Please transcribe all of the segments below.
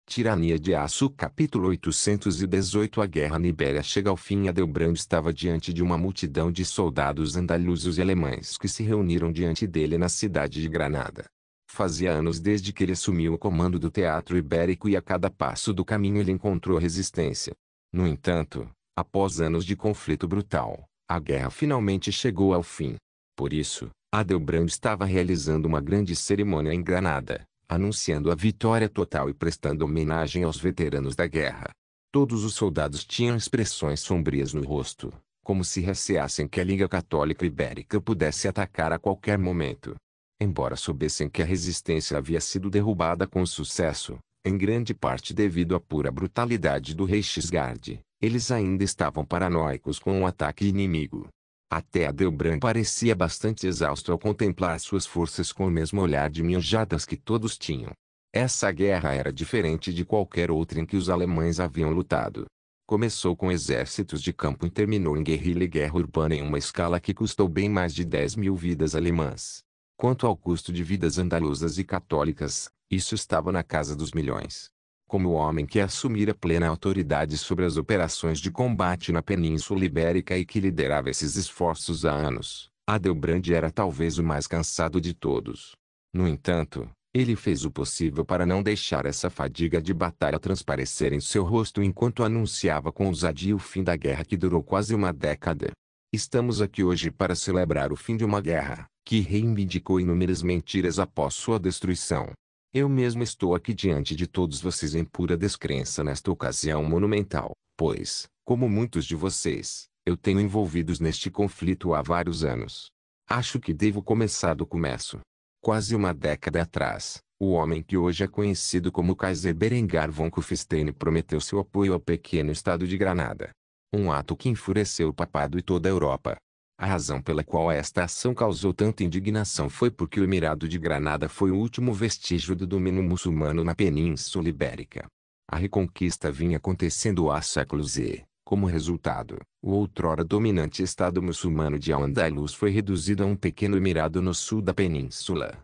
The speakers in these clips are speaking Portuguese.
Tirania de Aço capítulo 818 A guerra na Ibéria chega ao fim. Adelbrand estava diante de uma multidão de soldados andaluzes e alemães que se reuniram diante dele na cidade de Granada. Fazia anos desde que ele assumiu o comando do teatro ibérico e a cada passo do caminho ele encontrou resistência. No entanto, após anos de conflito brutal, a guerra finalmente chegou ao fim. Por isso, Adelbrand estava realizando uma grande cerimônia em Granada, anunciando a vitória total e prestando homenagem aos veteranos da guerra. Todos os soldados tinham expressões sombrias no rosto, como se receassem que a Liga Católica Ibérica pudesse atacar a qualquer momento. Embora soubessem que a resistência havia sido derrubada com sucesso, em grande parte devido à pura brutalidade do rei Xisgarde, eles ainda estavam paranoicos com o ataque inimigo. Até Adelbrand parecia bastante exausto ao contemplar suas forças com o mesmo olhar de miojadas que todos tinham. Essa guerra era diferente de qualquer outra em que os alemães haviam lutado. Começou com exércitos de campo e terminou em guerrilha e guerra urbana em uma escala que custou bem mais de 10.000 vidas alemãs. Quanto ao custo de vidas andaluzas e católicas, isso estava na casa dos milhões. Como o homem que assumira plena autoridade sobre as operações de combate na Península Ibérica e que liderava esses esforços há anos, Adelbrand era talvez o mais cansado de todos. No entanto, ele fez o possível para não deixar essa fadiga de batalha transparecer em seu rosto enquanto anunciava com ousadia o fim da guerra que durou quase uma década. Estamos aqui hoje para celebrar o fim de uma guerra que reivindicou inúmeras mentiras após sua destruição. Eu mesmo estou aqui diante de todos vocês em pura descrença nesta ocasião monumental, pois, como muitos de vocês, eu tenho envolvidos neste conflito há vários anos. Acho que devo começar do começo. Quase uma década atrás, o homem que hoje é conhecido como Kaiser Berengar von Kufstein prometeu seu apoio ao pequeno estado de Granada. Um ato que enfureceu o papado e toda a Europa. A razão pela qual esta ação causou tanta indignação foi porque o Emirado de Granada foi o último vestígio do domínio muçulmano na Península Ibérica. A reconquista vinha acontecendo há séculos e, como resultado, o outrora dominante Estado muçulmano de Al-Andalus foi reduzido a um pequeno emirado no sul da península.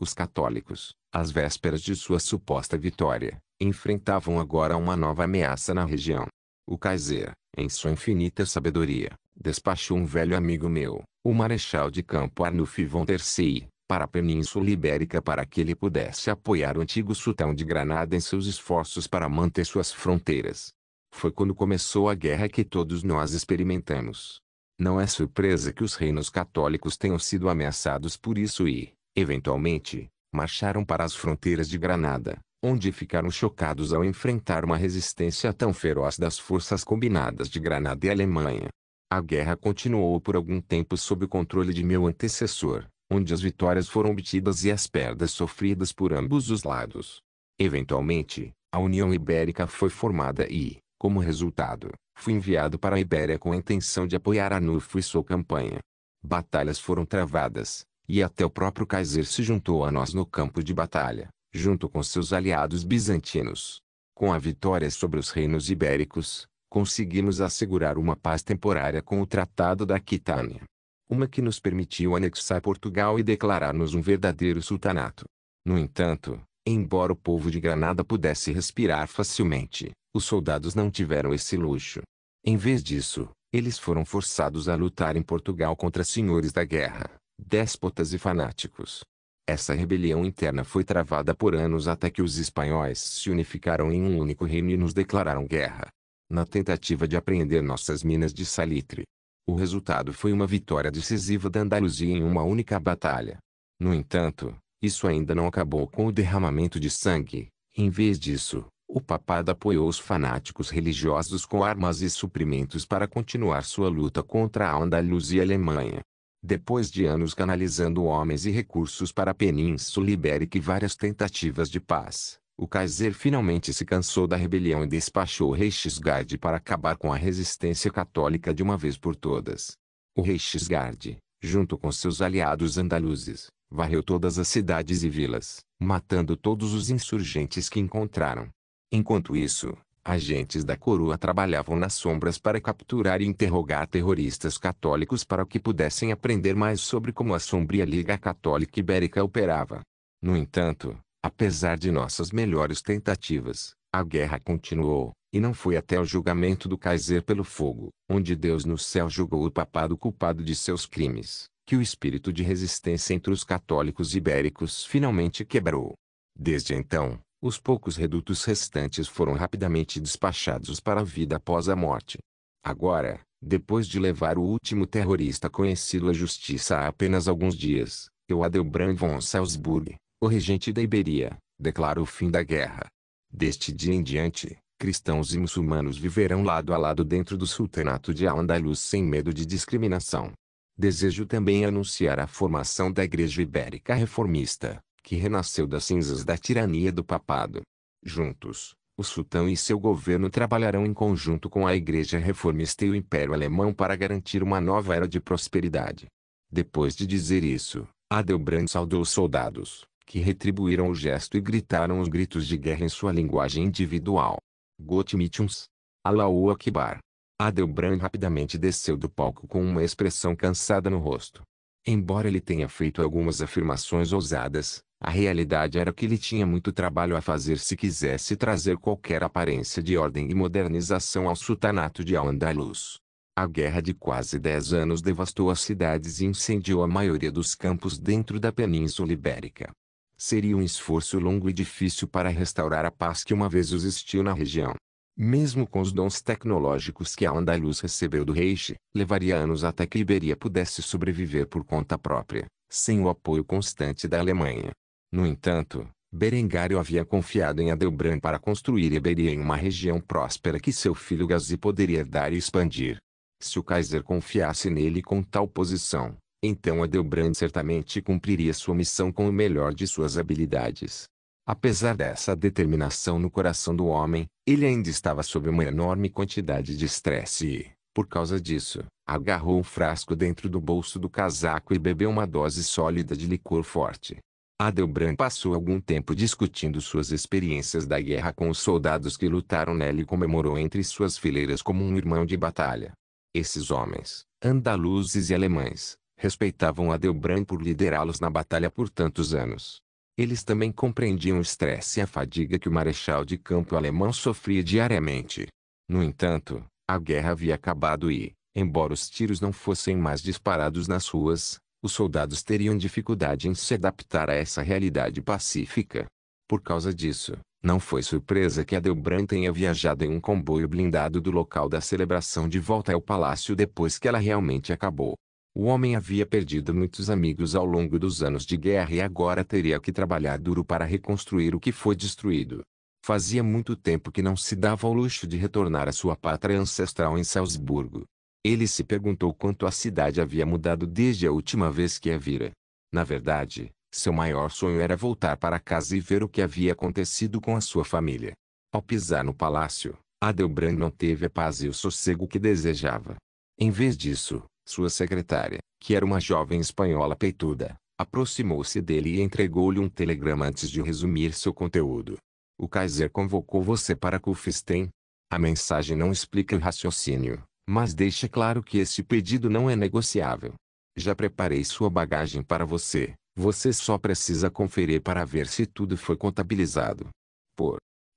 Os católicos, às vésperas de sua suposta vitória, enfrentavam agora uma nova ameaça na região. O Kaiser, em sua infinita sabedoria, despachou um velho amigo meu, o Marechal de Campo Arnulf von Terceira, para a Península Ibérica para que ele pudesse apoiar o antigo sultão de Granada em seus esforços para manter suas fronteiras. Foi quando começou a guerra que todos nós experimentamos. Não é surpresa que os reinos católicos tenham sido ameaçados por isso e, eventualmente, marcharam para as fronteiras de Granada, onde ficaram chocados ao enfrentar uma resistência tão feroz das forças combinadas de Granada e Alemanha. A guerra continuou por algum tempo sob o controle de meu antecessor, onde as vitórias foram obtidas e as perdas sofridas por ambos os lados. Eventualmente, a União Ibérica foi formada e, como resultado, fui enviado para a Ibéria com a intenção de apoiar Arnulfo e sua campanha. Batalhas foram travadas, e até o próprio Kaiser se juntou a nós no campo de batalha, junto com seus aliados bizantinos. Com a vitória sobre os reinos ibéricos, conseguimos assegurar uma paz temporária com o Tratado da Aquitânia. Uma que nos permitiu anexar Portugal e declarar-nos um verdadeiro sultanato. No entanto, embora o povo de Granada pudesse respirar facilmente, os soldados não tiveram esse luxo. Em vez disso, eles foram forçados a lutar em Portugal contra senhores da guerra, déspotas e fanáticos. Essa rebelião interna foi travada por anos até que os espanhóis se unificaram em um único reino e nos declararam guerra, na tentativa de apreender nossas minas de salitre. O resultado foi uma vitória decisiva da Andaluzia em uma única batalha. No entanto, isso ainda não acabou com o derramamento de sangue. Em vez disso, o papado apoiou os fanáticos religiosos com armas e suprimentos para continuar sua luta contra a Andaluzia e a Alemanha. Depois de anos canalizando homens e recursos para a Península Ibérica e várias tentativas de paz, o Kaiser finalmente se cansou da rebelião e despachou o rei Xisgarde para acabar com a resistência católica de uma vez por todas. O rei Xisgarde, junto com seus aliados andaluzes, varreu todas as cidades e vilas, matando todos os insurgentes que encontraram. Enquanto isso, agentes da coroa trabalhavam nas sombras para capturar e interrogar terroristas católicos para que pudessem aprender mais sobre como a sombria Liga Católica Ibérica operava. No entanto, apesar de nossas melhores tentativas, A guerra continuou, e não foi até o julgamento do Kaiser pelo fogo, onde Deus no céu julgou o papado culpado de seus crimes, que o espírito de resistência entre os católicos ibéricos finalmente quebrou. Desde então, os poucos redutos restantes foram rapidamente despachados para a vida após a morte. Agora, depois de levar o último terrorista conhecido à justiça há apenas alguns dias, o Adelbrand von Salzburg, o regente da Iberia, declara o fim da guerra. Deste dia em diante, cristãos e muçulmanos viverão lado a lado dentro do sultanato de Al-Andalus sem medo de discriminação. Desejo também anunciar a formação da Igreja Ibérica Reformista, que renasceu das cinzas da tirania do papado. Juntos, o sultão e seu governo trabalharão em conjunto com a Igreja Reformista e o Império Alemão para garantir uma nova era de prosperidade. Depois de dizer isso, Adelbrand saudou os soldados, que retribuíram o gesto e gritaram os gritos de guerra em sua linguagem individual. Gott mit uns. Allahu Akbar. Adelbrand rapidamente desceu do palco com uma expressão cansada no rosto. Embora ele tenha feito algumas afirmações ousadas, a realidade era que ele tinha muito trabalho a fazer se quisesse trazer qualquer aparência de ordem e modernização ao sultanato de Al-Andalus. A guerra de quase 10 anos devastou as cidades e incendiou a maioria dos campos dentro da Península Ibérica. Seria um esforço longo e difícil para restaurar a paz que uma vez existiu na região. Mesmo com os dons tecnológicos que Al-Andalus recebeu do Reich, levaria anos até que Iberia pudesse sobreviver por conta própria, sem o apoio constante da Alemanha. No entanto, Berengário havia confiado em Adelbrand para construir Iberia em uma região próspera que seu filho Gazi poderia herdar e expandir. Se o Kaiser confiasse nele com tal posição, então Adelbrand certamente cumpriria sua missão com o melhor de suas habilidades. Apesar dessa determinação no coração do homem, ele ainda estava sob uma enorme quantidade de estresse e, por causa disso, agarrou um frasco dentro do bolso do casaco e bebeu uma dose sólida de licor forte. Adelbrand passou algum tempo discutindo suas experiências da guerra com os soldados que lutaram nela e comemorou entre suas fileiras como um irmão de batalha. Esses homens, andaluzes e alemães, respeitavam Adelbrand por liderá-los na batalha por tantos anos. Eles também compreendiam o estresse e a fadiga que o marechal de campo alemão sofria diariamente. No entanto, a guerra havia acabado e, embora os tiros não fossem mais disparados nas ruas, os soldados teriam dificuldade em se adaptar a essa realidade pacífica. Por causa disso, não foi surpresa que Adelbrand tenha viajado em um comboio blindado do local da celebração de volta ao palácio depois que ela realmente acabou. O homem havia perdido muitos amigos ao longo dos anos de guerra e agora teria que trabalhar duro para reconstruir o que foi destruído. Fazia muito tempo que não se dava ao luxo de retornar à sua pátria ancestral em Salzburgo. Ele se perguntou quanto a cidade havia mudado desde a última vez que a vira. Na verdade, seu maior sonho era voltar para casa e ver o que havia acontecido com a sua família. Ao pisar no palácio, Adelbrand não teve a paz e o sossego que desejava. Em vez disso, sua secretária, que era uma jovem espanhola peituda, aproximou-se dele e entregou-lhe um telegrama antes de resumir seu conteúdo. O Kaiser convocou você para Kufstein. A mensagem não explica o raciocínio, mas deixa claro que esse pedido não é negociável. Já preparei sua bagagem para você, você só precisa conferir para ver se tudo foi contabilizado.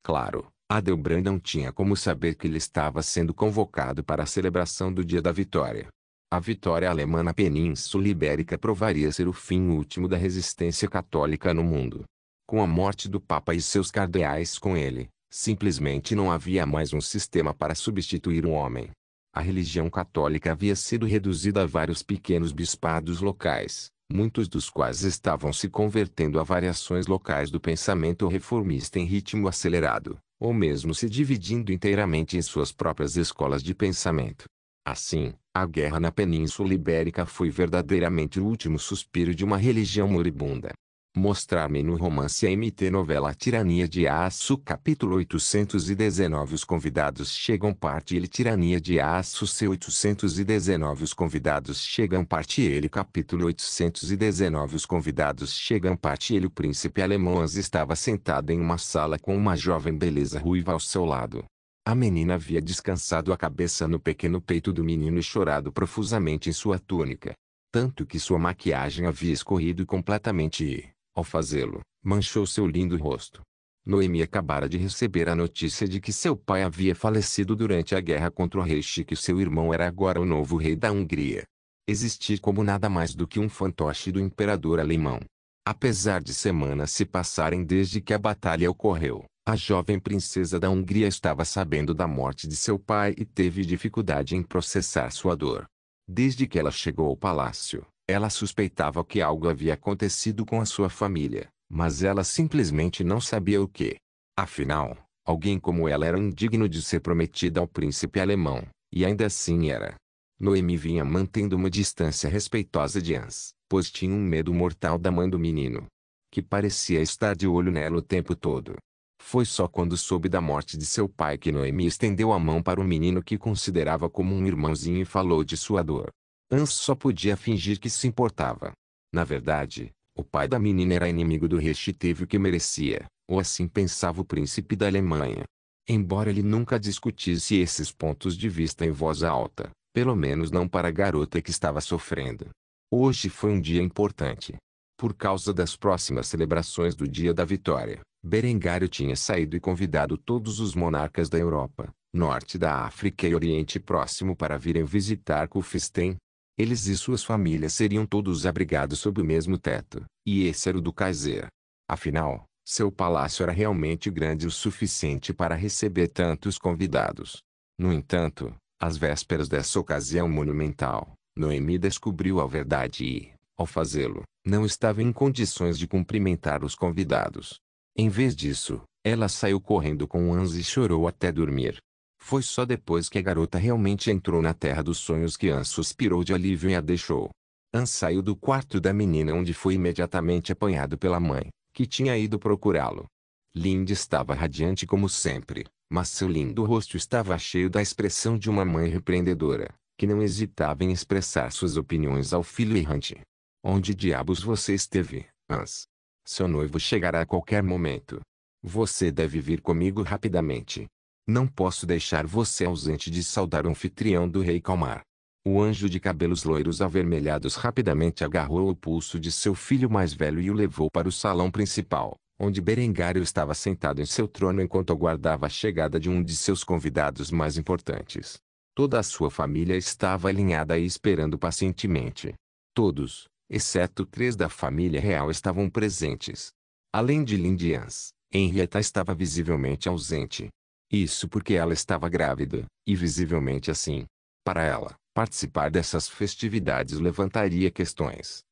Claro, Adelbrand não tinha como saber que ele estava sendo convocado para a celebração do Dia da Vitória. A vitória alemã na Península Ibérica provaria ser o fim último da resistência católica no mundo. Com a morte do Papa e seus cardeais com ele, simplesmente não havia mais um sistema para substituir o homem. A religião católica havia sido reduzida a vários pequenos bispados locais, muitos dos quais estavam se convertendo a variações locais do pensamento reformista em ritmo acelerado, ou mesmo se dividindo inteiramente em suas próprias escolas de pensamento. Assim, a guerra na Península Ibérica foi verdadeiramente o último suspiro de uma religião moribunda. Mostrar-me no romance AMT novela A Tirania de Aço capítulo 819 Os convidados chegam parte ele Tirania de Aço C819 Os convidados chegam parte ele capítulo 819 Os convidados chegam parte ele O príncipe alemão estava sentado em uma sala com uma jovem beleza ruiva ao seu lado. A menina havia descansado a cabeça no pequeno peito do menino e chorado profusamente em sua túnica. Tanto que sua maquiagem havia escorrido completamente e, ao fazê-lo, manchou seu lindo rosto. Noemi acabara de receber a notícia de que seu pai havia falecido durante a guerra contra o rei Chico e seu irmão era agora o novo rei da Hungria. Existir como nada mais do que um fantoche do imperador alemão. Apesar de semanas se passarem desde que a batalha ocorreu, a jovem princesa da Hungria estava sabendo da morte de seu pai e teve dificuldade em processar sua dor. Desde que ela chegou ao palácio, ela suspeitava que algo havia acontecido com a sua família, mas ela simplesmente não sabia o que. Afinal, alguém como ela era indigno de ser prometida ao príncipe alemão, e ainda assim era. Noemi vinha mantendo uma distância respeitosa de Hans, pois tinha um medo mortal da mãe do menino, que parecia estar de olho nela o tempo todo. Foi só quando soube da morte de seu pai que Noemi estendeu a mão para o menino que considerava como um irmãozinho e falou de sua dor. Hans só podia fingir que se importava. Na verdade, o pai da menina era inimigo do rei e teve o que merecia, ou assim pensava o príncipe da Alemanha. Embora ele nunca discutisse esses pontos de vista em voz alta, pelo menos não para a garota que estava sofrendo. Hoje foi um dia importante. Por causa das próximas celebrações do Dia da Vitória, Berengário tinha saído e convidado todos os monarcas da Europa, Norte da África e Oriente Próximo para virem visitar Kufstein. Eles e suas famílias seriam todos abrigados sob o mesmo teto, e esse era o do Kaiser. Afinal, seu palácio era realmente grande o suficiente para receber tantos convidados. No entanto, às vésperas dessa ocasião monumental, Noemi descobriu a verdade e, ao fazê-lo, não estava em condições de cumprimentar os convidados. Em vez disso, ela saiu correndo com Hans e chorou até dormir. Foi só depois que a garota realmente entrou na terra dos sonhos que Hans suspirou de alívio e a deixou. Hans saiu do quarto da menina onde foi imediatamente apanhado pela mãe, que tinha ido procurá-lo. Lindy estava radiante como sempre, mas seu lindo rosto estava cheio da expressão de uma mãe repreendedora, que não hesitava em expressar suas opiniões ao filho errante. Onde diabos você esteve, Hans? Seu noivo chegará a qualquer momento. Você deve vir comigo rapidamente. Não posso deixar você ausente de saudar o anfitrião do rei Kalmar. O anjo de cabelos loiros avermelhados rapidamente agarrou o pulso de seu filho mais velho e o levou para o salão principal, onde Berengário estava sentado em seu trono enquanto aguardava a chegada de um de seus convidados mais importantes. Toda a sua família estava alinhada e esperando pacientemente. Todos, exceto 3 da família real, estavam presentes. Além de Lindy e Hans, Henrietta estava visivelmente ausente. Isso porque ela estava grávida, e visivelmente assim. Para ela, participar dessas festividades levantaria questões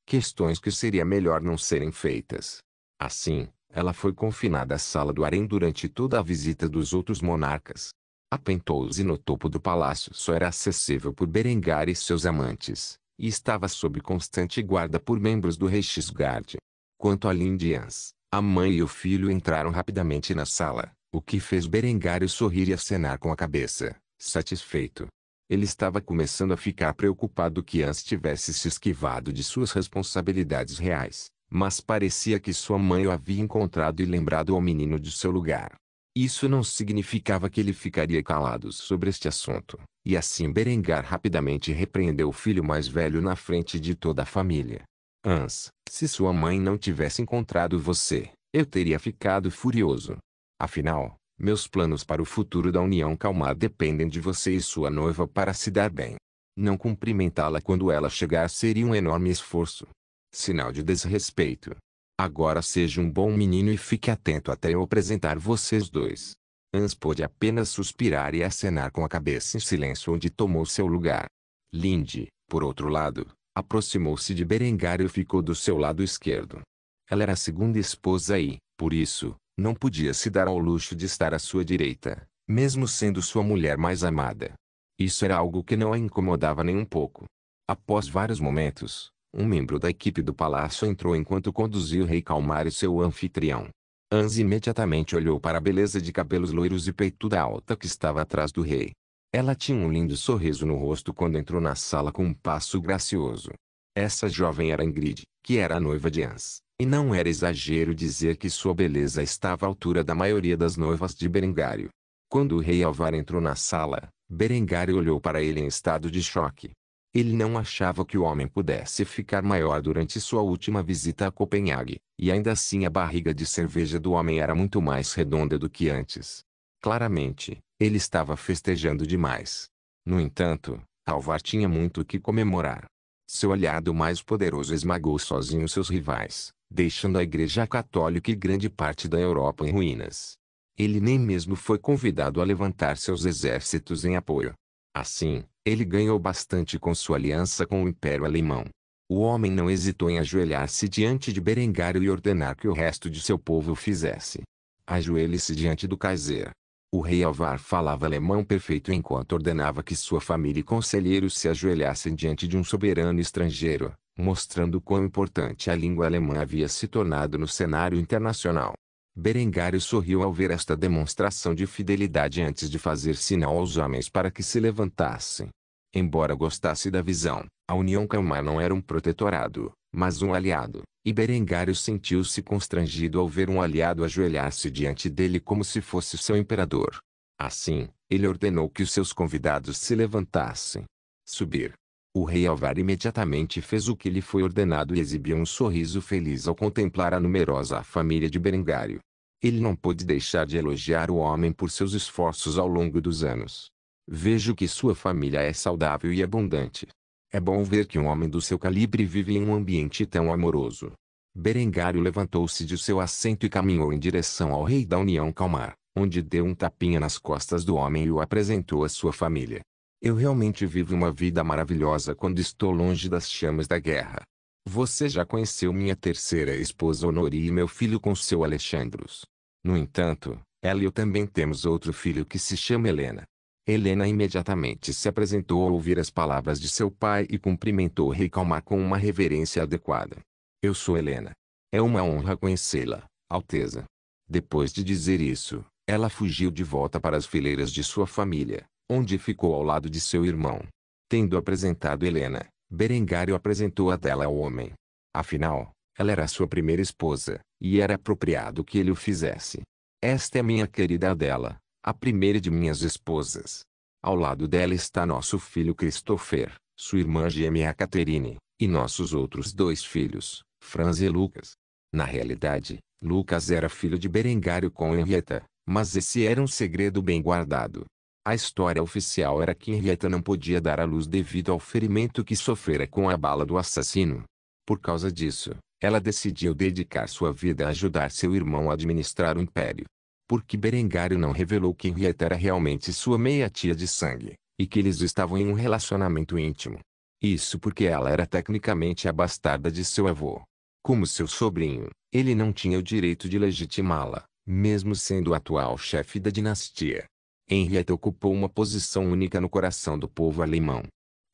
que seria melhor não serem feitas. Assim, ela foi confinada à sala do harém durante toda a visita dos outros monarcas. A penthouse no topo do palácio só era acessível por Berengar e seus amantes, e estava sob constante guarda por membros do Reichsguard. Quanto a Lindy e Hans, a mãe e o filho entraram rapidamente na sala, o que fez Berengário sorrir e acenar com a cabeça, satisfeito. Ele estava começando a ficar preocupado que Hans tivesse se esquivado de suas responsabilidades reais, mas parecia que sua mãe o havia encontrado e lembrado ao menino de seu lugar. Isso não significava que ele ficaria calado sobre este assunto, e assim Berengar rapidamente repreendeu o filho mais velho na frente de toda a família. Hans, se sua mãe não tivesse encontrado você, eu teria ficado furioso. Afinal, meus planos para o futuro da União Kalmar dependem de você e sua noiva para se dar bem. Não cumprimentá-la quando ela chegar seria um enorme esforço. Sinal de desrespeito. Agora seja um bom menino e fique atento até eu apresentar vocês dois. Hans pôde apenas suspirar e acenar com a cabeça em silêncio onde tomou seu lugar. Lindy, por outro lado, aproximou-se de Berengar e ficou do seu lado esquerdo. Ela era a segunda esposa e, por isso, não podia se dar ao luxo de estar à sua direita, mesmo sendo sua mulher mais amada. Isso era algo que não a incomodava nem um pouco. Após vários momentos, um membro da equipe do palácio entrou enquanto conduzia o rei Kalmar e seu anfitrião. Hans imediatamente olhou para a beleza de cabelos loiros e peituda alta que estava atrás do rei. Ela tinha um lindo sorriso no rosto quando entrou na sala com um passo gracioso. Essa jovem era Ingrid, que era a noiva de Hans, e não era exagero dizer que sua beleza estava à altura da maioria das noivas de Berengário. Quando o rei Alvar entrou na sala, Berengário olhou para ele em estado de choque. Ele não achava que o homem pudesse ficar maior durante sua última visita a Copenhague, e ainda assim a barriga de cerveja do homem era muito mais redonda do que antes. Claramente, ele estava festejando demais. No entanto, Alvar tinha muito o que comemorar. Seu aliado mais poderoso esmagou sozinho seus rivais, deixando a Igreja Católica e grande parte da Europa em ruínas. Ele nem mesmo foi convidado a levantar seus exércitos em apoio. Assim, ele ganhou bastante com sua aliança com o Império Alemão. O homem não hesitou em ajoelhar-se diante de Berengário e ordenar que o resto de seu povo o fizesse. Ajoelhe-se diante do Kaiser. O rei Alvar falava alemão perfeito enquanto ordenava que sua família e conselheiros se ajoelhassem diante de um soberano estrangeiro, mostrando quão importante a língua alemã havia se tornado no cenário internacional. Berengário sorriu ao ver esta demonstração de fidelidade antes de fazer sinal aos homens para que se levantassem. Embora gostasse da visão, a União Kalmar não era um protetorado, mas um aliado, e Berengário sentiu-se constrangido ao ver um aliado ajoelhar-se diante dele como se fosse seu imperador. Assim, ele ordenou que os seus convidados se levantassem. Subir. O rei Alvar imediatamente fez o que lhe foi ordenado e exibiu um sorriso feliz ao contemplar a numerosa família de Berengário. Ele não pôde deixar de elogiar o homem por seus esforços ao longo dos anos. Vejo que sua família é saudável e abundante. É bom ver que um homem do seu calibre vive em um ambiente tão amoroso. Berengário levantou-se de seu assento e caminhou em direção ao rei da União Kalmar, onde deu um tapinha nas costas do homem e o apresentou à sua família. Eu realmente vivo uma vida maravilhosa quando estou longe das chamas da guerra. Você já conheceu minha terceira esposa Honori e meu filho com seu Alexandros. No entanto, ela e eu também temos outro filho que se chama Helena. Helena imediatamente se apresentou ao ouvir as palavras de seu pai e cumprimentou o rei Kalmar com uma reverência adequada. Eu sou Helena. É uma honra conhecê-la, Alteza. Depois de dizer isso, ela fugiu de volta para as fileiras de sua família, onde ficou ao lado de seu irmão. Tendo apresentado Helena, Berengário apresentou a dela ao homem. Afinal, ela era sua primeira esposa, e era apropriado que ele o fizesse. Esta é minha querida Adela, a primeira de minhas esposas. Ao lado dela está nosso filho Christopher, sua irmã gêmea Catherine, e nossos outros dois filhos, Franz e Lucas. Na realidade, Lucas era filho de Berengário com Henrietta, mas esse era um segredo bem guardado. A história oficial era que Henrietta não podia dar à luz devido ao ferimento que sofrera com a bala do assassino. Por causa disso, ela decidiu dedicar sua vida a ajudar seu irmão a administrar o império. Porque Berengário não revelou que Henrietta era realmente sua meia-tia de sangue, e que eles estavam em um relacionamento íntimo. Isso porque ela era tecnicamente a bastarda de seu avô. Como seu sobrinho, ele não tinha o direito de legitimá-la, mesmo sendo o atual chefe da dinastia. Henrietta ocupou uma posição única no coração do povo alemão.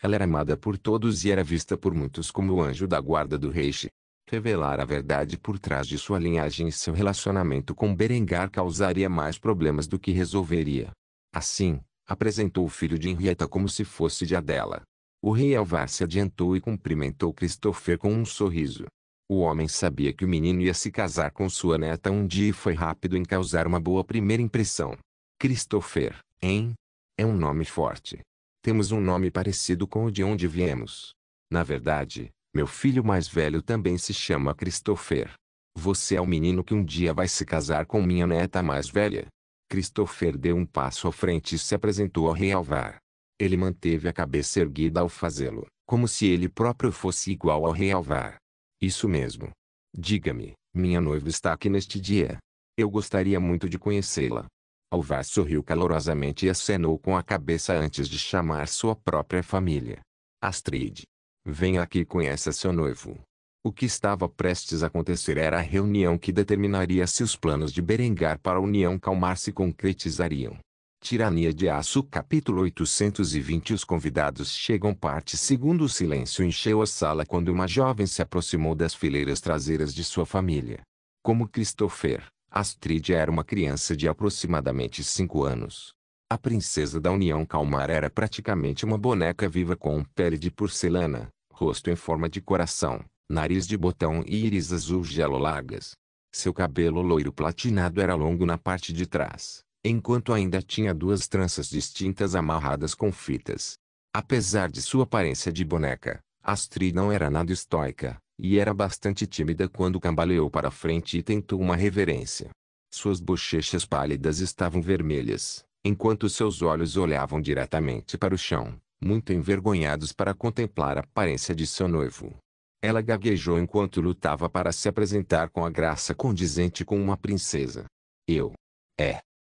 Ela era amada por todos e era vista por muitos como o anjo da guarda do Reich. Revelar a verdade por trás de sua linhagem e seu relacionamento com Berengar causaria mais problemas do que resolveria. Assim, apresentou o filho de Henrietta como se fosse de Adela. O rei Alvar se adiantou e cumprimentou Christopher com um sorriso. O homem sabia que o menino ia se casar com sua neta um dia e foi rápido em causar uma boa primeira impressão. Christopher, hein? É um nome forte. Temos um nome parecido com o de onde viemos. Na verdade, meu filho mais velho também se chama Christopher. Você é o menino que um dia vai se casar com minha neta mais velha. Christopher deu um passo à frente e se apresentou ao rei Alvar. Ele manteve a cabeça erguida ao fazê-lo, como se ele próprio fosse igual ao rei Alvar. Isso mesmo. Diga-me, minha noiva está aqui neste dia. Eu gostaria muito de conhecê-la. Alvar sorriu calorosamente e acenou com a cabeça antes de chamar sua própria família. Astrid. Venha aqui e conheça seu noivo. O que estava prestes a acontecer era a reunião que determinaria se os planos de Berengar para a União Kalmar se concretizariam. Tirania de Aço capítulo 820. Os convidados chegam. Parte 2. O silêncio encheu a sala quando uma jovem se aproximou das fileiras traseiras de sua família. Como Christopher, Astrid era uma criança de aproximadamente 5 anos. A princesa da União Kalmar era praticamente uma boneca viva com pele de porcelana, rosto em forma de coração, nariz de botão e íris azul gelo largas. Seu cabelo loiro platinado era longo na parte de trás, enquanto ainda tinha duas tranças distintas amarradas com fitas. Apesar de sua aparência de boneca, Astrid não era nada estoica, e era bastante tímida quando cambaleou para frente e tentou uma reverência. Suas bochechas pálidas estavam vermelhas, enquanto seus olhos olhavam diretamente para o chão, muito envergonhados para contemplar a aparência de seu noivo. Ela gaguejou enquanto lutava para se apresentar com a graça condizente com uma princesa. Eu.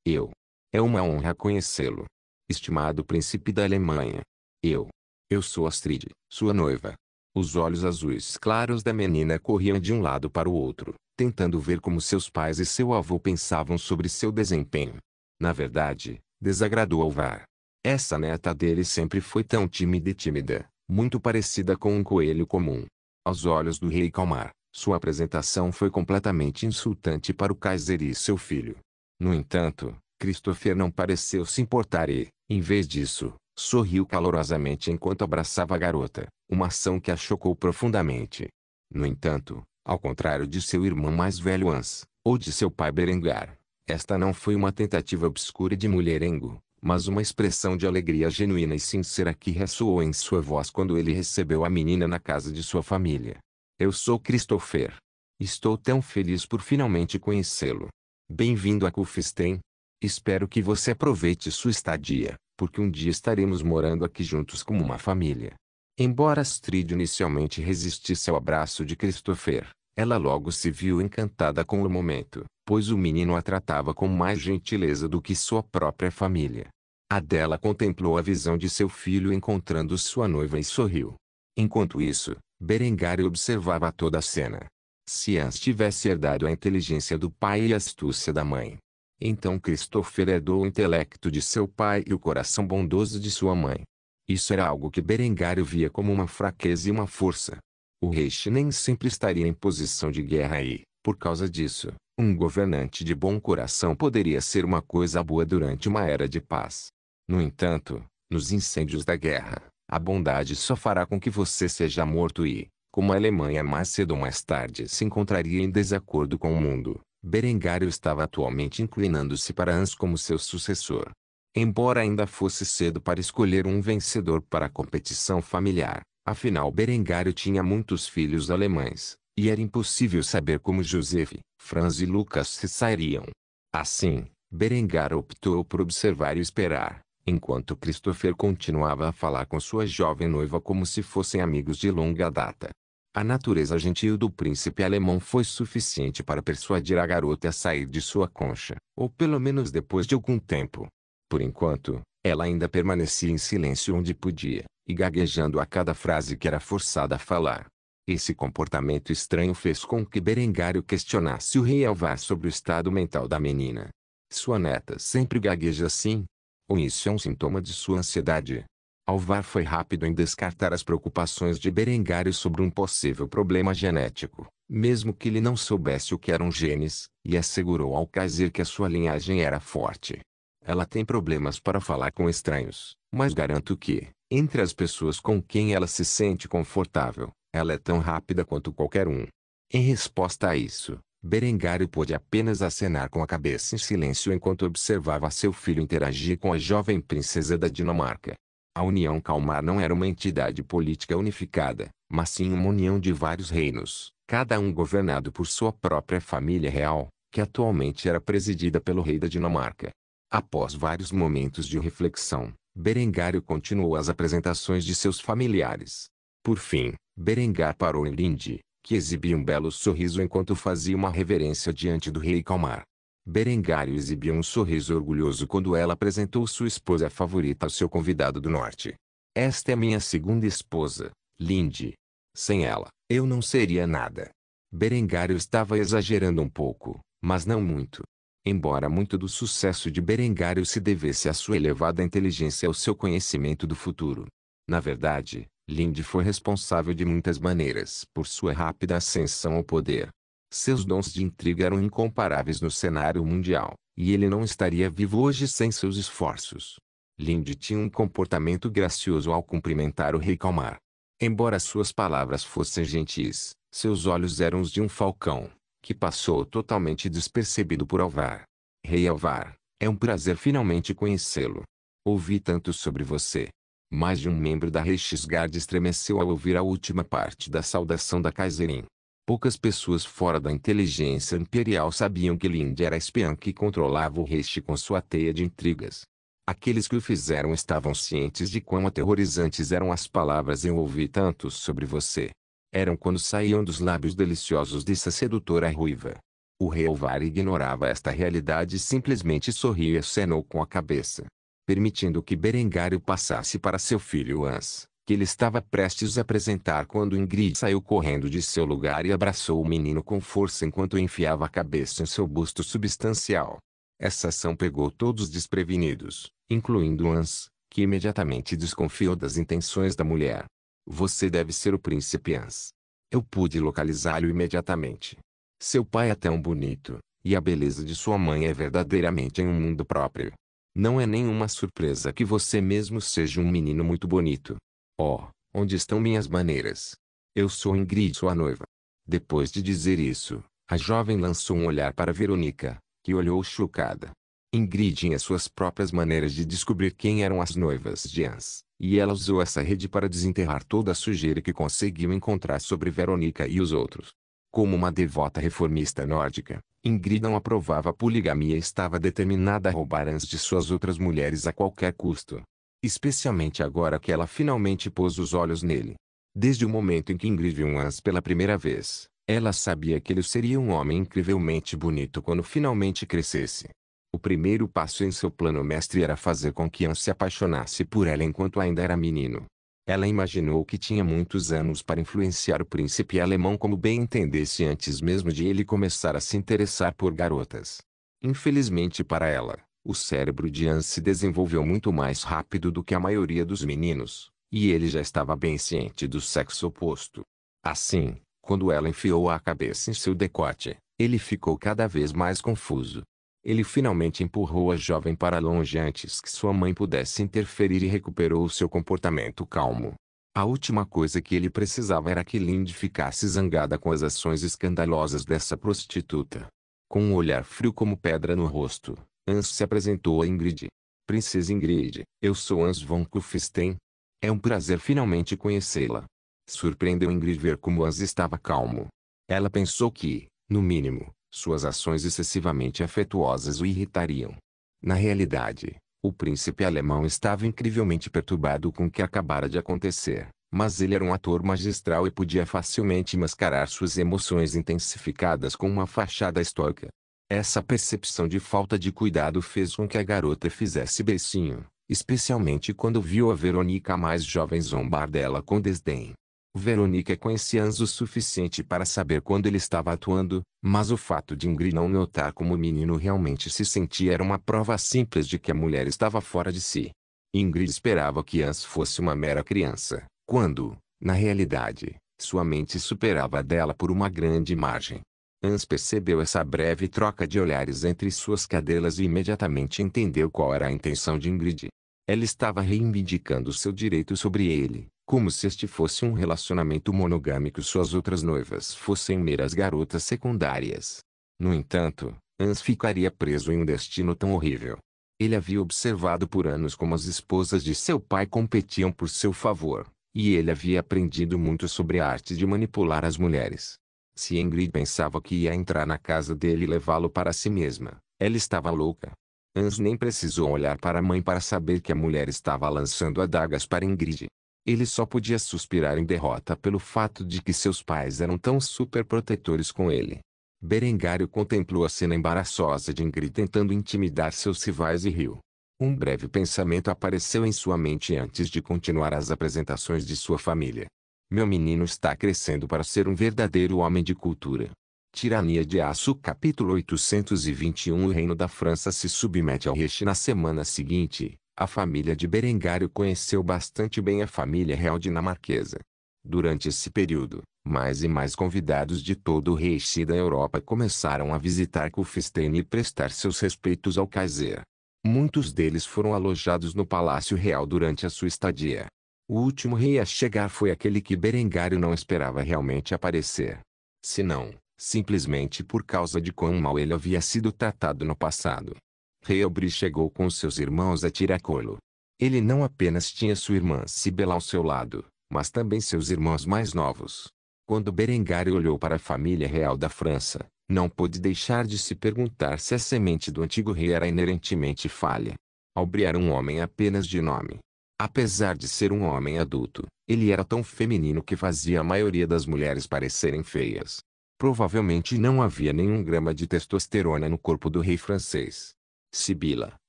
Eu. É uma honra conhecê-lo. Estimado príncipe da Alemanha. Eu sou Astrid, sua noiva. Os olhos azuis claros da menina corriam de um lado para o outro, tentando ver como seus pais e seu avô pensavam sobre seu desempenho. Na verdade, desagradou Alvar. Essa neta dele sempre foi tão tímida, muito parecida com um coelho comum. Aos olhos do rei Kalmar, sua apresentação foi completamente insultante para o Kaiser e seu filho. No entanto, Christopher não pareceu se importar e, em vez disso, sorriu calorosamente enquanto abraçava a garota, uma ação que a chocou profundamente. No entanto, ao contrário de seu irmão mais velho Hans, ou de seu pai Berengar, esta não foi uma tentativa obscura de mulherengo, mas uma expressão de alegria genuína e sincera que ressoou em sua voz quando ele recebeu a menina na casa de sua família. Eu sou Christopher. Estou tão feliz por finalmente conhecê-lo. Bem-vindo a Kufstein. Espero que você aproveite sua estadia, porque um dia estaremos morando aqui juntos como uma família. Embora Astrid inicialmente resistisse ao abraço de Christopher, ela logo se viu encantada com o momento, pois o menino a tratava com mais gentileza do que sua própria família. Adela contemplou a visão de seu filho encontrando sua noiva e sorriu. Enquanto isso, Berengar observava toda a cena. Se Hans tivesse herdado a inteligência do pai e a astúcia da mãe, então Christopher herdou o intelecto de seu pai e o coração bondoso de sua mãe. Isso era algo que Berengar via como uma fraqueza e uma força. O Reich nem sempre estaria em posição de guerra e, por causa disso, um governante de bom coração poderia ser uma coisa boa durante uma era de paz. No entanto, nos incêndios da guerra, a bondade só fará com que você seja morto e, como a Alemanha mais cedo ou mais tarde se encontraria em desacordo com o mundo, Berengar estava atualmente inclinando-se para Hans como seu sucessor. Embora ainda fosse cedo para escolher um vencedor para a competição familiar, afinal Berengar tinha muitos filhos alemães, e era impossível saber como Joseph, Franz e Lucas se sairiam. Assim, Berengar optou por observar e esperar, enquanto Christopher continuava a falar com sua jovem noiva como se fossem amigos de longa data. A natureza gentil do príncipe alemão foi suficiente para persuadir a garota a sair de sua concha, ou pelo menos depois de algum tempo. Por enquanto, ela ainda permanecia em silêncio onde podia, e gaguejando a cada frase que era forçada a falar. Esse comportamento estranho fez com que Berengar questionasse o rei Alvar sobre o estado mental da menina. Sua neta sempre gagueja assim? Ou isso é um sintoma de sua ansiedade? Alvar foi rápido em descartar as preocupações de Berengar sobre um possível problema genético, mesmo que ele não soubesse o que eram genes, e assegurou ao Kaiser que a sua linhagem era forte. Ela tem problemas para falar com estranhos, mas garanto que, entre as pessoas com quem ela se sente confortável, ela é tão rápida quanto qualquer um. Em resposta a isso, Berengar pôde apenas acenar com a cabeça em silêncio enquanto observava seu filho interagir com a jovem princesa da Dinamarca. A União Kalmar não era uma entidade política unificada, mas sim uma união de vários reinos, cada um governado por sua própria família real, que atualmente era presidida pelo rei da Dinamarca. Após vários momentos de reflexão, Berengar continuou as apresentações de seus familiares. Por fim, Berengar parou em Linde, que exibia um belo sorriso enquanto fazia uma reverência diante do rei Kalmar. Berengar exibia um sorriso orgulhoso quando ela apresentou sua esposa favorita ao seu convidado do norte. Esta é minha segunda esposa, Linde. Sem ela, eu não seria nada. Berengar estava exagerando um pouco, mas não muito. Embora muito do sucesso de Berengar se devesse à sua elevada inteligência e ao seu conhecimento do futuro. Na verdade, Linde foi responsável de muitas maneiras por sua rápida ascensão ao poder. Seus dons de intriga eram incomparáveis no cenário mundial, e ele não estaria vivo hoje sem seus esforços. Linde tinha um comportamento gracioso ao cumprimentar o rei Kalmar. Embora suas palavras fossem gentis, seus olhos eram os de um falcão, que passou totalmente despercebido por Alvar. Rei Alvar, é um prazer finalmente conhecê-lo. Ouvi tanto sobre você. Mais de um membro da Reichsguard estremeceu ao ouvir a última parte da saudação da Kaiserin. Poucas pessoas fora da inteligência imperial sabiam que Lind era a espiã que controlava o Reich com sua teia de intrigas. Aqueles que o fizeram estavam cientes de quão aterrorizantes eram as palavras "eu ouvi tanto sobre você". Eram quando saíam dos lábios deliciosos dessa sedutora ruiva. O rei Alvar ignorava esta realidade e simplesmente sorriu e acenou com a cabeça, permitindo que Berengário passasse para seu filho Hans, que ele estava prestes a apresentar quando Ingrid saiu correndo de seu lugar e abraçou o menino com força enquanto enfiava a cabeça em seu busto substancial. Essa ação pegou todos desprevenidos, incluindo Hans, que imediatamente desconfiou das intenções da mulher. "Você deve ser o príncipe Hans. Eu pude localizá-lo imediatamente. Seu pai é tão bonito, e a beleza de sua mãe é verdadeiramente em um mundo próprio. Não é nenhuma surpresa que você mesmo seja um menino muito bonito. Oh, onde estão minhas maneiras? Eu sou Ingrid, sua noiva." Depois de dizer isso, a jovem lançou um olhar para Verônica, que olhou chocada. Ingrid tinha suas próprias maneiras de descobrir quem eram as noivas de Hans, e ela usou essa rede para desenterrar toda a sujeira que conseguiu encontrar sobre Verônica e os outros. Como uma devota reformista nórdica, Ingrid não aprovava a poligamia e estava determinada a roubar Hans de suas outras mulheres a qualquer custo. Especialmente agora que ela finalmente pôs os olhos nele. Desde o momento em que Ingrid viu Hans pela primeira vez, ela sabia que ele seria um homem incrivelmente bonito quando finalmente crescesse. O primeiro passo em seu plano mestre era fazer com que Hans se apaixonasse por ela enquanto ainda era menino. Ela imaginou que tinha muitos anos para influenciar o príncipe alemão como bem entendesse antes mesmo de ele começar a se interessar por garotas. Infelizmente para ela, o cérebro de Hans se desenvolveu muito mais rápido do que a maioria dos meninos, e ele já estava bem ciente do sexo oposto. Assim, quando ela enfiou a cabeça em seu decote, ele ficou cada vez mais confuso. Ele finalmente empurrou a jovem para longe antes que sua mãe pudesse interferir e recuperou seu comportamento calmo. A última coisa que ele precisava era que Lind ficasse zangada com as ações escandalosas dessa prostituta. Com um olhar frio como pedra no rosto, Hans se apresentou a Ingrid. "Princesa Ingrid, eu sou Hans von Kufstein. É um prazer finalmente conhecê-la." Surpreendeu Ingrid ver como Hans estava calmo. Ela pensou que, no mínimo, suas ações excessivamente afetuosas o irritariam. Na realidade, o príncipe alemão estava incrivelmente perturbado com o que acabara de acontecer, mas ele era um ator magistral e podia facilmente mascarar suas emoções intensificadas com uma fachada estoica. Essa percepção de falta de cuidado fez com que a garota fizesse beicinho, especialmente quando viu a Verônica mais jovem zombar dela com desdém. Verônica conhecia Hans o suficiente para saber quando ele estava atuando, mas o fato de Ingrid não notar como o menino realmente se sentia era uma prova simples de que a mulher estava fora de si. Ingrid esperava que Hans fosse uma mera criança, quando, na realidade, sua mente superava a dela por uma grande margem. Hans percebeu essa breve troca de olhares entre suas cadelas e imediatamente entendeu qual era a intenção de Ingrid. Ela estava reivindicando seu direito sobre ele, como se este fosse um relacionamento monogâmico e suas outras noivas fossem meras garotas secundárias. No entanto, Hans ficaria preso em um destino tão horrível. Ele havia observado por anos como as esposas de seu pai competiam por seu favor, e ele havia aprendido muito sobre a arte de manipular as mulheres. Se Ingrid pensava que ia entrar na casa dele e levá-lo para si mesma, ela estava louca. Hans nem precisou olhar para a mãe para saber que a mulher estava lançando adagas para Ingrid. Ele só podia suspirar em derrota pelo fato de que seus pais eram tão superprotetores com ele. Berengário contemplou a cena embaraçosa de Ingrid tentando intimidar seus rivais e riu. Um breve pensamento apareceu em sua mente antes de continuar as apresentações de sua família. "Meu menino está crescendo para ser um verdadeiro homem de cultura." Tirania de Aço Capítulo 821 O reino da França se submete ao Reich. Na semana seguinte, a família de Berengário conheceu bastante bem a família real dinamarquesa. Durante esse período, mais e mais convidados de todo o Reich e da Europa começaram a visitar Kufstein e prestar seus respeitos ao Kaiser. Muitos deles foram alojados no Palácio Real durante a sua estadia. O último rei a chegar foi aquele que Berengário não esperava realmente aparecer. Se não, simplesmente por causa de quão mal ele havia sido tratado no passado. Rei Elbri chegou com seus irmãos a tiracolo. Ele não apenas tinha sua irmã Sibela ao seu lado, mas também seus irmãos mais novos. Quando Berengário olhou para a família real da França, não pôde deixar de se perguntar se a semente do antigo rei era inerentemente falha. Aubry era um homem apenas de nome. Apesar de ser um homem adulto, ele era tão feminino que fazia a maioria das mulheres parecerem feias. Provavelmente não havia nenhum grama de testosterona no corpo do rei francês. Sibila,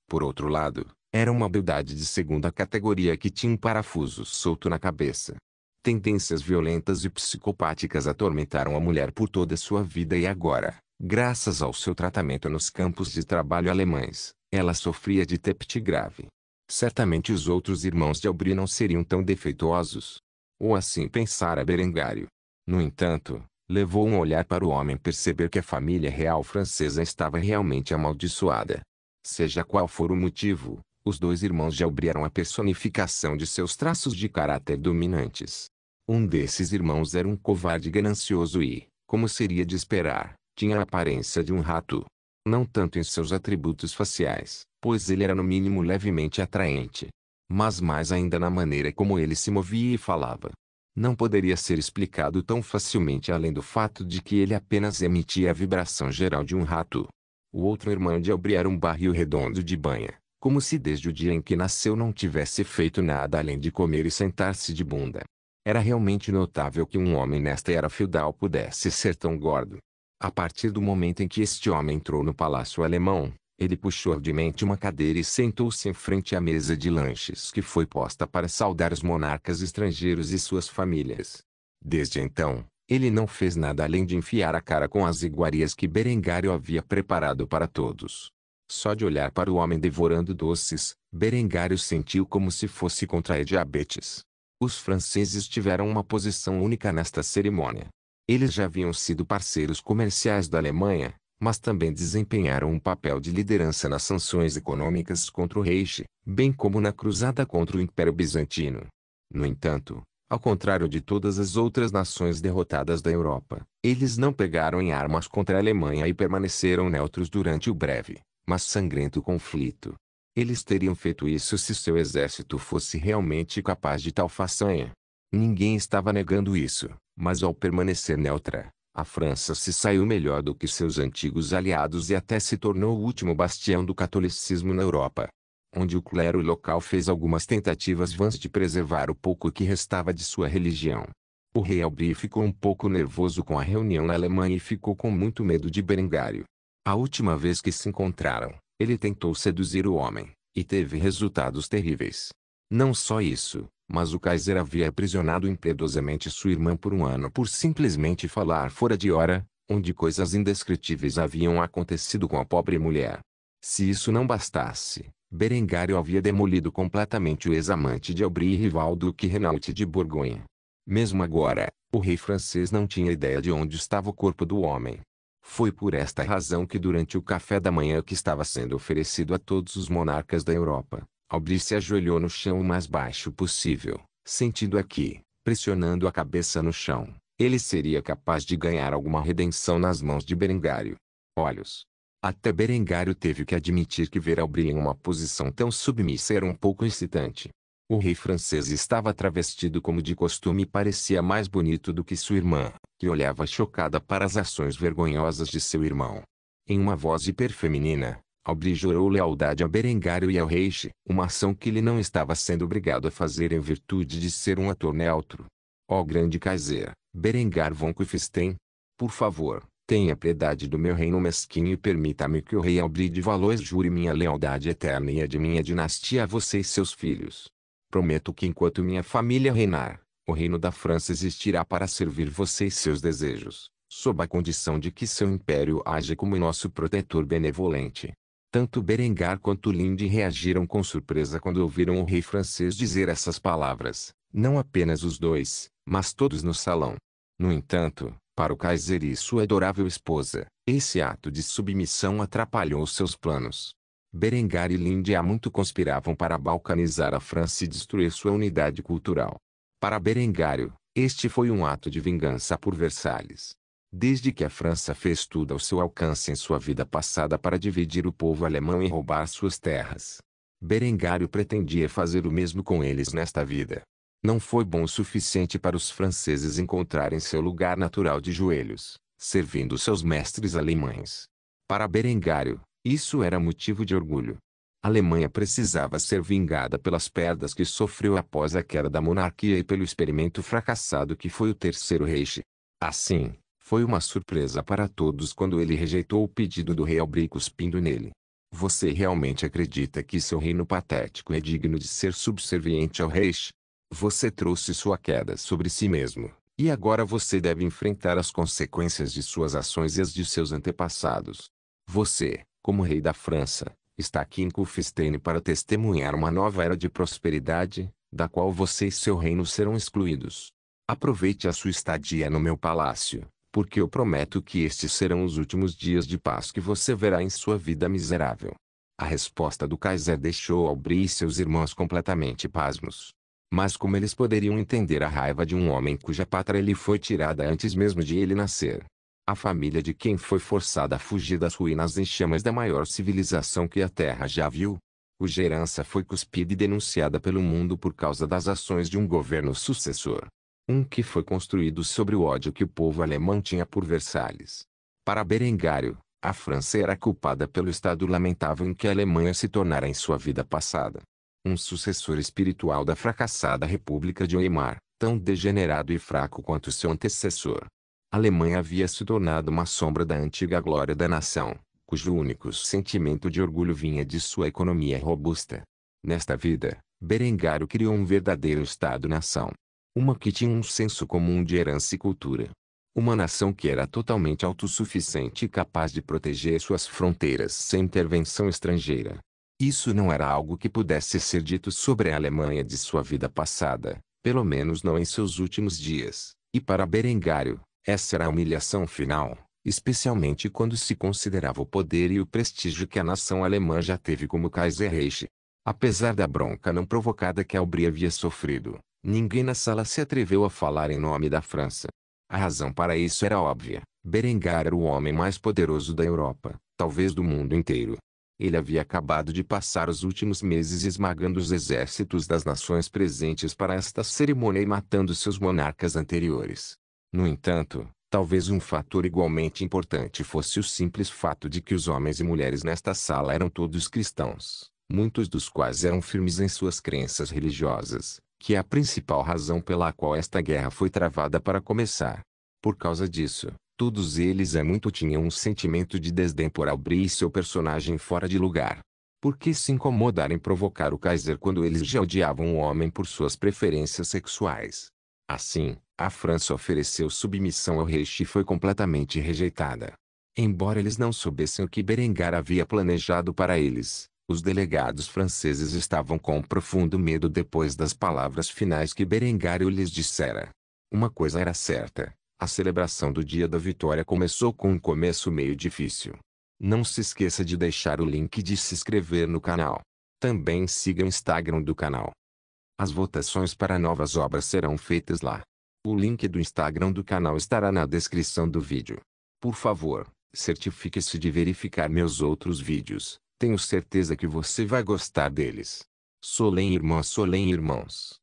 por outro lado, era uma beldade de segunda categoria que tinha um parafuso solto na cabeça. Tendências violentas e psicopáticas atormentaram a mulher por toda sua vida e agora, graças ao seu tratamento nos campos de trabalho alemães, ela sofria de TEPT grave. Certamente os outros irmãos de Aubry não seriam tão defeituosos. Ou assim pensara Berengário. No entanto, levou um olhar para o homem perceber que a família real francesa estava realmente amaldiçoada. Seja qual for o motivo, os dois irmãos de Aubry eram a personificação de seus traços de caráter dominantes. Um desses irmãos era um covarde ganancioso e, como seria de esperar, tinha a aparência de um rato. Não tanto em seus atributos faciais, pois ele era no mínimo levemente atraente, mas mais ainda na maneira como ele se movia e falava. Não poderia ser explicado tão facilmente além do fato de que ele apenas emitia a vibração geral de um rato. O outro irmão de Aubry era um barril redondo de banha, como se desde o dia em que nasceu não tivesse feito nada além de comer e sentar-se de bunda. Era realmente notável que um homem nesta era feudal pudesse ser tão gordo. A partir do momento em que este homem entrou no palácio alemão, ele puxou arduamente uma cadeira e sentou-se em frente à mesa de lanches que foi posta para saudar os monarcas estrangeiros e suas famílias. Desde então, ele não fez nada além de enfiar a cara com as iguarias que Berengário havia preparado para todos. Só de olhar para o homem devorando doces, Berengário sentiu como se fosse contrair diabetes. Os franceses tiveram uma posição única nesta cerimônia. Eles já haviam sido parceiros comerciais da Alemanha, mas também desempenharam um papel de liderança nas sanções econômicas contra o Reich, bem como na cruzada contra o Império Bizantino. No entanto, ao contrário de todas as outras nações derrotadas da Europa, eles não pegaram em armas contra a Alemanha e permaneceram neutros durante o breve, mas sangrento conflito. Eles teriam feito isso se seu exército fosse realmente capaz de tal façanha. Ninguém estava negando isso, mas ao permanecer neutra, a França se saiu melhor do que seus antigos aliados e até se tornou o último bastião do catolicismo na Europa, onde o clero local fez algumas tentativas vãs de preservar o pouco que restava de sua religião. O rei Aubry ficou um pouco nervoso com a reunião na Alemanha e ficou com muito medo de Berengário. A última vez que se encontraram, ele tentou seduzir o homem, e teve resultados terríveis. Não só isso, mas o Kaiser havia aprisionado impiedosamente sua irmã por um ano por simplesmente falar fora de hora, onde coisas indescritíveis haviam acontecido com a pobre mulher. Se isso não bastasse, Berengário havia demolido completamente o ex-amante de Aubry e rival duque Renaud de Borgonha. Mesmo agora, o rei francês não tinha ideia de onde estava o corpo do homem. Foi por esta razão que durante o café da manhã que estava sendo oferecido a todos os monarcas da Europa, Aubry se ajoelhou no chão o mais baixo possível, sentindo aqui, pressionando a cabeça no chão, ele seria capaz de ganhar alguma redenção nas mãos de Berengário. Olhos. Até Berengário teve que admitir que ver Aubry em uma posição tão submissa era um pouco excitante. O rei francês estava travestido como de costume e parecia mais bonito do que sua irmã, que olhava chocada para as ações vergonhosas de seu irmão. Em uma voz hiperfeminina, Aubry jurou lealdade a Berengário e ao Reich, uma ação que ele não estava sendo obrigado a fazer em virtude de ser um ator neutro. Ó grande Kaiser, Berengar von Kufstein, por favor, tenha piedade do meu reino mesquinho e permita-me que o rei Aubry de Valois jure minha lealdade eterna e a de minha dinastia a você e seus filhos. Prometo que enquanto minha família reinar, o reino da França existirá para servir você e seus desejos, sob a condição de que seu império haja como nosso protetor benevolente. Tanto Berengar quanto Linde reagiram com surpresa quando ouviram o rei francês dizer essas palavras, não apenas os dois, mas todos no salão. No entanto, para o Kaiser e sua adorável esposa, esse ato de submissão atrapalhou seus planos. Berengar e Linde há muito conspiravam para balcanizar a França e destruir sua unidade cultural. Para Berengário, este foi um ato de vingança por Versalhes. Desde que a França fez tudo ao seu alcance em sua vida passada para dividir o povo alemão e roubar suas terras. Berengário pretendia fazer o mesmo com eles nesta vida. Não foi bom o suficiente para os franceses encontrarem seu lugar natural de joelhos, servindo seus mestres alemães. Para Berengário, isso era motivo de orgulho. A Alemanha precisava ser vingada pelas perdas que sofreu após a queda da monarquia e pelo experimento fracassado que foi o Terceiro Reich. Assim, foi uma surpresa para todos quando ele rejeitou o pedido do rei Albrecht cuspindo nele. Você realmente acredita que seu reino patético é digno de ser subserviente ao Reich? Você trouxe sua queda sobre si mesmo, e agora você deve enfrentar as consequências de suas ações e as de seus antepassados. Você, como rei da França, está aqui em Kufstein para testemunhar uma nova era de prosperidade, da qual você e seu reino serão excluídos. Aproveite a sua estadia no meu palácio, porque eu prometo que estes serão os últimos dias de paz que você verá em sua vida miserável. A resposta do Kaiser deixou Albrecht e seus irmãos completamente pasmos. Mas como eles poderiam entender a raiva de um homem cuja pátria lhe foi tirada antes mesmo de ele nascer? A família de quem foi forçada a fugir das ruínas em chamas da maior civilização que a Terra já viu? Cuja herança foi cuspida e denunciada pelo mundo por causa das ações de um governo sucessor. Um que foi construído sobre o ódio que o povo alemão tinha por Versalhes. Para Berengário, a França era culpada pelo estado lamentável em que a Alemanha se tornara em sua vida passada. Um sucessor espiritual da fracassada República de Weimar, tão degenerado e fraco quanto seu antecessor. A Alemanha havia se tornado uma sombra da antiga glória da nação, cujo único sentimento de orgulho vinha de sua economia robusta. Nesta vida, Berengário criou um verdadeiro Estado-nação. Uma que tinha um senso comum de herança e cultura. Uma nação que era totalmente autossuficiente e capaz de proteger suas fronteiras sem intervenção estrangeira. Isso não era algo que pudesse ser dito sobre a Alemanha de sua vida passada, pelo menos não em seus últimos dias, e para Berengário, essa era a humilhação final, especialmente quando se considerava o poder e o prestígio que a nação alemã já teve como Kaiser Reich. Apesar da bronca não provocada que Albrecht havia sofrido, ninguém na sala se atreveu a falar em nome da França. A razão para isso era óbvia. Berengar era o homem mais poderoso da Europa, talvez do mundo inteiro. Ele havia acabado de passar os últimos meses esmagando os exércitos das nações presentes para esta cerimônia e matando seus monarcas anteriores. No entanto, talvez um fator igualmente importante fosse o simples fato de que os homens e mulheres nesta sala eram todos cristãos, muitos dos quais eram firmes em suas crenças religiosas, que é a principal razão pela qual esta guerra foi travada para começar. Por causa disso, todos eles tinham um sentimento de desdém por Albrecht e seu personagem fora de lugar. Por que se incomodar em provocar o Kaiser quando eles já odiavam o homem por suas preferências sexuais? Assim, a França ofereceu submissão ao Reich e foi completamente rejeitada. Embora eles não soubessem o que Berengar havia planejado para eles, os delegados franceses estavam com profundo medo depois das palavras finais que Berengário lhes dissera. Uma coisa era certa. A celebração do dia da vitória começou com um começo meio difícil. Não se esqueça de deixar o link e de se inscrever no canal. Também siga o Instagram do canal. As votações para novas obras serão feitas lá. O link do Instagram do canal estará na descrição do vídeo. Por favor, certifique-se de verificar meus outros vídeos. Tenho certeza que você vai gostar deles. Solem irmãos.